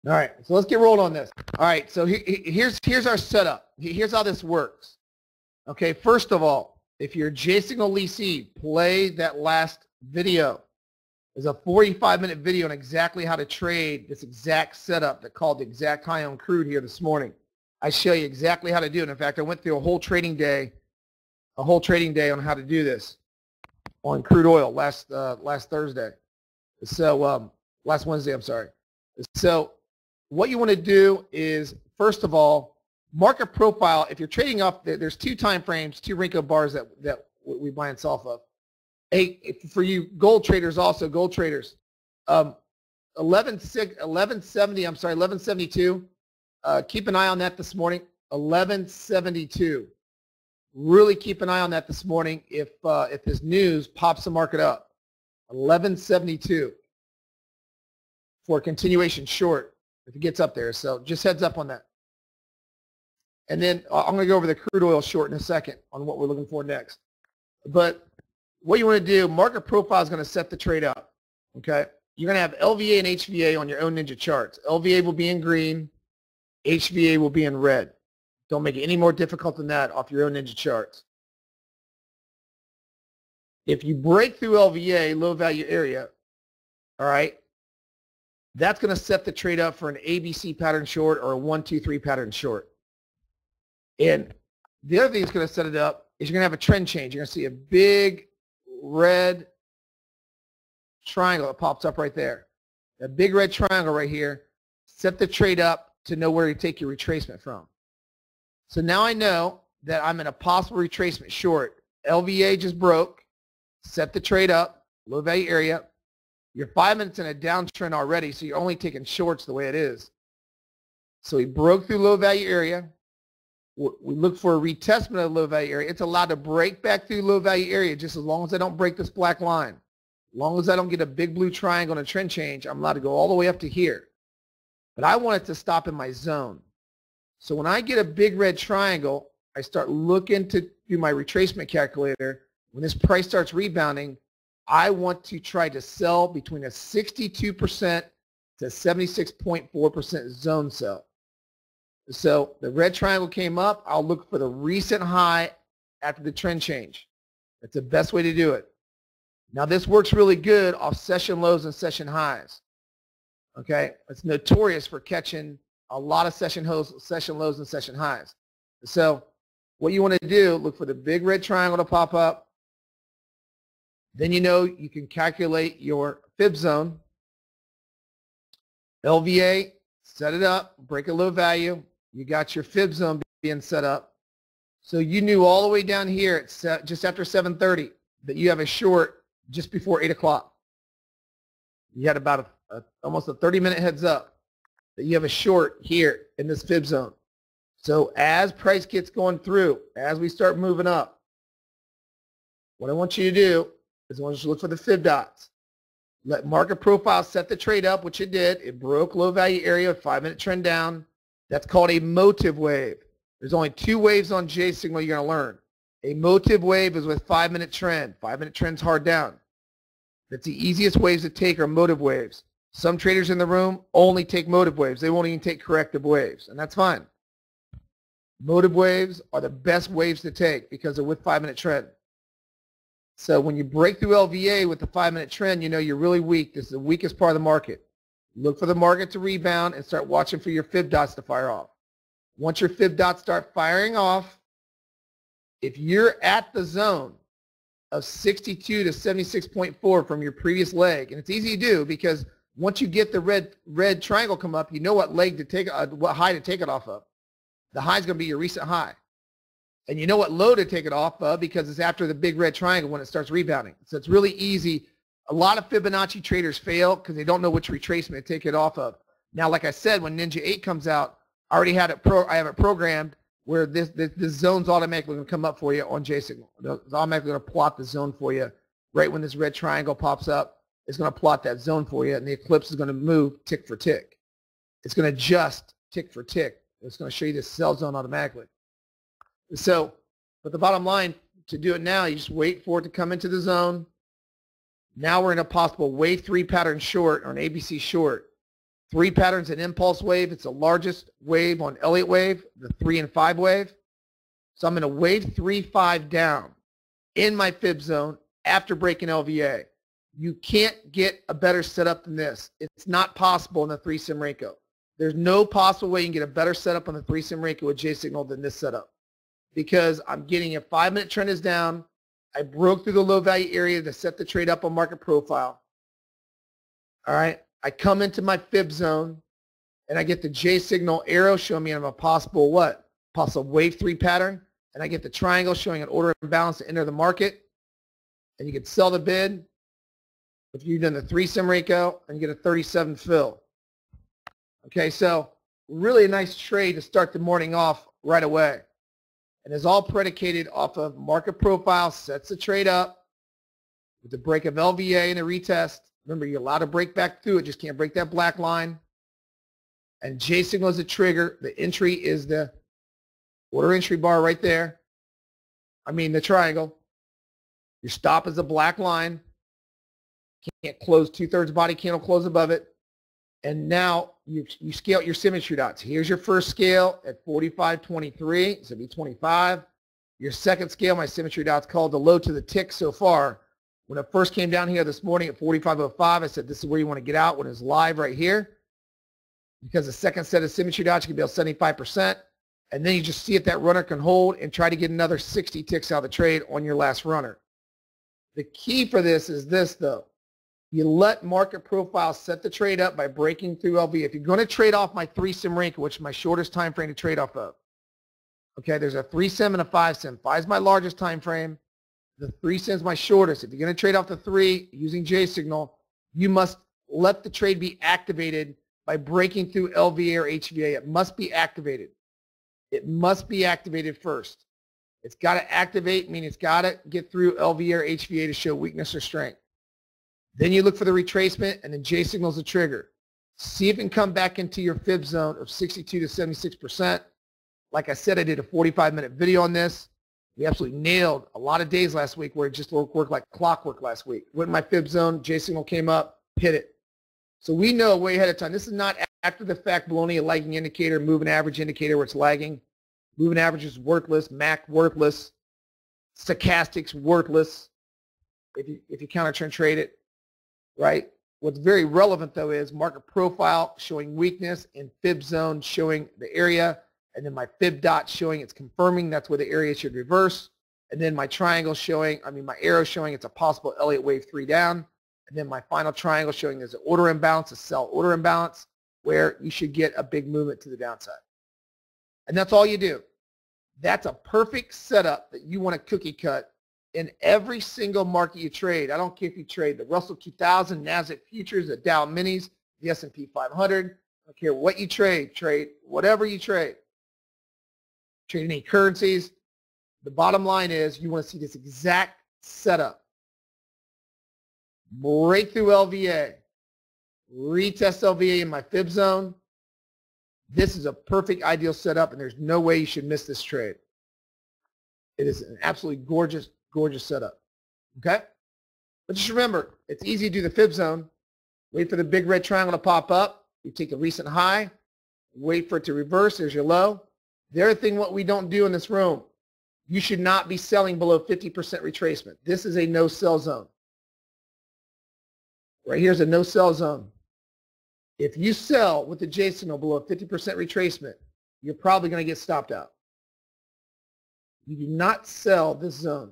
All right, so let's get rolling on this. All right, so here's our setup. Here's how this works. Okay, first of all, if you're J Signal Leasing, play that last video. There's a 45-minute video on exactly how to trade this exact setup that called the exact high on crude here this morning. I show you exactly how to do it. In fact, I went through a whole trading day on how to do this on crude oil last Thursday. So last Wednesday, I'm sorry. So what you want to do is, first of all, market profile. If you're trading off, there's two time frames, two Renko bars that we buy and sell off of. For you gold traders also, gold traders, 1172. Keep an eye on that this morning. 1172. Really keep an eye on that this morning. If this news pops the market up, 1172 for a continuation short if it gets up there. So just heads up on that. And then I'm going to go over the crude oil short in a second on what we're looking for next. But what you want to do, market profile is going to set the trade up. Okay, you're going to have LVA and HVA on your own Ninja charts. LVA will be in green. HVA will be in red. Don't make it any more difficult than that off your own Ninja charts. If you break through LVA, low value area, all right, that's going to set the trade up for an ABC pattern short or a 1, 2, 3 pattern short. And the other thing that's going to set it up is you're going to have a trend change. You're going to see a big red triangle that pops up right there. A big red triangle right here. Set the trade up to know where to take your retracement from. So now I know that I'm in a possible retracement short. LVA just broke. Set the trade up, low value area. You're 5 minutes in a downtrend already, so you're only taking shorts the way it is. So we broke through low value area. We look for a retestment of the low value area. It's allowed to break back through low value area just as long as I don't break this black line. As long as I don't get a big blue triangle and a trend change, I'm allowed to go all the way up to here. But I want it to stop in my zone. So when I get a big red triangle, I start looking to do my retracement calculator. When this price starts rebounding, I want to try to sell between a 62% to 76.4% zone sell. So the red triangle came up. I'll look for the recent high after the trend change. That's the best way to do it. Now this works really good off session lows and session highs. Okay, it's notorious for catching a lot of session lows and session highs. So what you want to do, look for the big red triangle to pop up. Then you know you can calculate your fib zone. LVA, set it up, break a low value. You got your fib zone being set up. So you knew all the way down here at just after 7:30 that you have a short just before 8 o'clock. You had about almost a 30-minute heads up that you have a short here in this fib zone. So as price gets going through, as we start moving up, what I want you to do is I want you to look for the fib dots. Let market profile set the trade up, which it did. It broke low value area, 5-minute trend down. That's called a motive wave. There's only 2 waves on J Signal you're going to learn. A motive wave is with 5-minute trend. 5-minute trend's hard down. That's the easiest waves to take are motive waves. Some traders in the room only take motive waves. They won't even take corrective waves, and that's fine. Motive waves are the best waves to take because they're with 5-minute trend. So when you break through LVA with the 5-minute trend, you know you're really weak. This is the weakest part of the market. Look for the market to rebound and start watching for your fib dots to fire off. Once your fib dots start firing off, if you're at the zone of 62 to 76.4 from your previous leg, and it's easy to do because once you get the red triangle come up, you know what leg to take, what high to take it off of. The high is going to be your recent high. And you know what low to take it off of because it's after the big red triangle when it starts rebounding. So it's really easy. A lot of Fibonacci traders fail because they don't know which retracement to take it off of. Now, like I said, when Ninja 8 comes out, I already had it I have it programmed where this zone's automatically going to come up for you on J Signal. It's automatically going to plot the zone for you right when this red triangle pops up. It's going to plot that zone for you, and the eclipse is going to move tick for tick. It's going to adjust tick for tick. It's going to show you this sell zone automatically. So, but the bottom line, to do it now, you just wait for it to come into the zone. Now we're in a possible wave 3 pattern short or an ABC short. 3 patterns an impulse wave. It's the largest wave on Elliott wave, the 3 and 5 wave. So I'm going to wave 3, 5 down in my fib zone after breaking LVA. You can't get a better setup than this. It's not possible in the 3-sim Renko. There's no possible way you can get a better setup on the 3-sim Renko with J signal than this setup, because I'm getting a 5-minute trend is down. I broke through the low value area to set the trade up on market profile. All right. I come into my fib zone and I get the J signal arrow showing me I'm a possible what? Possible wave 3 pattern. And I get the triangle showing an order imbalance to enter the market. And you can sell the bid if you've done the 3-sim Renko and you get a 37 fill. Okay, so really a nice trade to start the morning off right away. And it's all predicated off of market profile, sets the trade up with the break of LVA and a retest. Remember, you're allowed to break back through it, just can't break that black line. And J signal is the trigger. The entry is the order entry bar right there. I mean the triangle. Your stop is a black line. Can't close 2/3 body candle close above it. And now you scale out your symmetry dots. Here's your first scale at 45.23. So it'll be 25. Your second scale, my symmetry dot's called the low to the tick so far. When it first came down here this morning at 45.05, I said this is where you want to get out when it's live right here. Because the second set of symmetry dots, you can be able 75%. And then you just see if that runner can hold and try to get another 60 ticks out of the trade on your last runner. The key for this is this, though. You let market profile set the trade up by breaking through LV. If you're going to trade off my 3-sim Renko, which is my shortest time frame to trade off of, okay, there's a 3-sim and a 5-sim. 5 is my largest time frame. The 3-sim is my shortest. If you're going to trade off the 3 using J signal, you must let the trade be activated by breaking through LVA or HVA. It must be activated. It must be activated first. It's got to activate, meaning it's got to get through LVA or HVA to show weakness or strength. Then you look for the retracement, and then J signal is the trigger. See if it can come back into your fib zone of 62 to 76%. Like I said, I did a 45-minute video on this. We absolutely nailed a lot of days last week where it just worked like clockwork last week. Went in my fib zone, J signal came up, hit it. So we know way ahead of time. This is not after the fact baloney, a lagging indicator, moving average indicator where it's lagging. Moving average is worthless, MAC worthless, stochastics worthless if you counter trend trade it, right? What's very relevant though is market profile showing weakness and fib zone showing the area, and then my fib dot showing it's confirming that's where the area should reverse, and then my triangle showing, my arrow showing it's a possible Elliott wave 3 down, and then my final triangle showing there's an order imbalance, a sell order imbalance, where you should get a big movement to the downside. And that's all you do. That's a perfect setup that you want to cookie cut in every single market you trade. I don't care if you trade the Russell 2000, NASDAQ futures, the Dow minis, the S&P 500. I don't care what you trade whatever you trade. Trade any currencies. The bottom line is you want to see this exact setup. Break through LVA. Retest LVA in my fib zone. This is a perfect ideal setup, and there's no way you should miss this trade. It is an absolutely gorgeous, gorgeous setup. Okay? But just remember, it's easy to do the fib zone. Wait for the big red triangle to pop up. You take the recent high. Wait for it to reverse. There's your low. The other thing what we don't do in this room, you should not be selling below 50% retracement. This is a no-sell zone. Right here's a no-sell zone. If you sell with the J signal below 50% retracement, you're probably going to get stopped out. You do not sell this zone.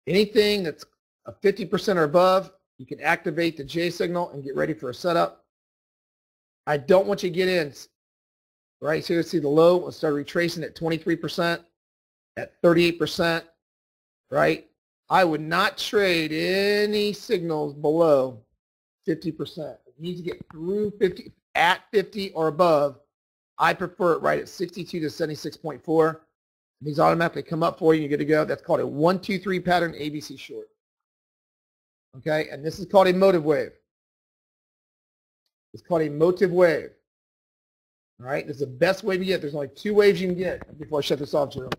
Anything that's a 50% or above, you can activate the J signal and get ready for a setup. I don't want you to get in. Right, so you see the low will start retracing at 23%, at 38%, right? I would not trade any signals below 50%. If you need to get through 50, at 50 or above, I prefer it right at 62 to 76.4. These automatically come up for you. You're good to go. That's called a 1, 2, 3 pattern ABC short. Okay, and this is called a motive wave. It's called a motive wave. All right, this is the best wave you get. There's only 2 waves you can get before I shut this off, Jerome.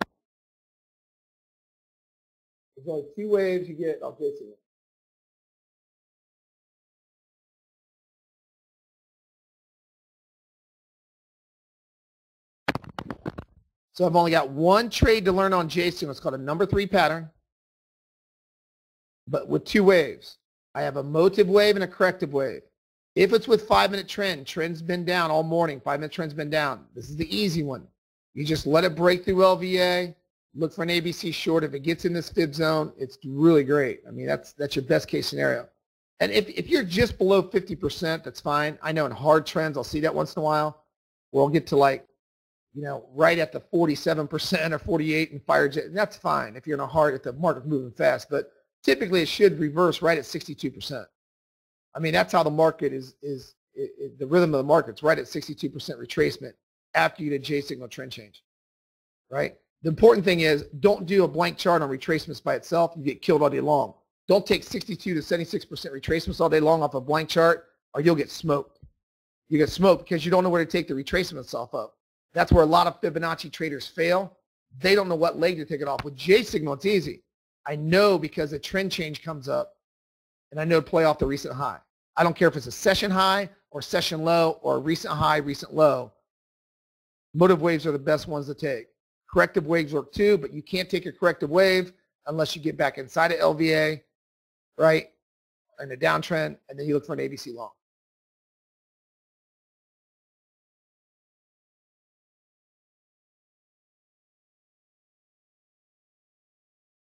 There's only 2 waves you get off J signal. So I've only got one trade to learn on J signal. It's called a number 3 pattern, but with 2 waves. I have a motive wave and a corrective wave. If it's with 5-minute trend, trend's been down all morning, 5-minute trend's been down. This is the easy one. You just let it break through LVA, look for an ABC short. If it gets in this fib zone, it's really great. I mean, that's your best case scenario. And if you're just below 50%, that's fine. I know in hard trends, I'll see that once in a while, where I'll get to like, you know, right at the 47% or 48 and fire jet. And that's fine if you're in a hard, if the market's moving fast. But typically, it should reverse right at 62%. I mean, that's how the market is the rhythm of the market's right at 62% retracement after you did J signal trend change, right? The important thing is don't do a blank chart on retracements by itself. You get killed all day long. Don't take 62 to 76% retracements all day long off a blank chart, or you'll get smoked. You get smoked because you don't know where to take the retracements off of. That's where a lot of Fibonacci traders fail. They don't know what leg to take it off. With J signal, it's easy. I know because a trend change comes up, and I know to play off the recent high. I don't care if it's a session high or session low or a recent high, recent low. Motive waves are the best ones to take. Corrective waves work too, but you can't take a corrective wave unless you get back inside of LVA, right, in a downtrend, and then you look for an ABC long.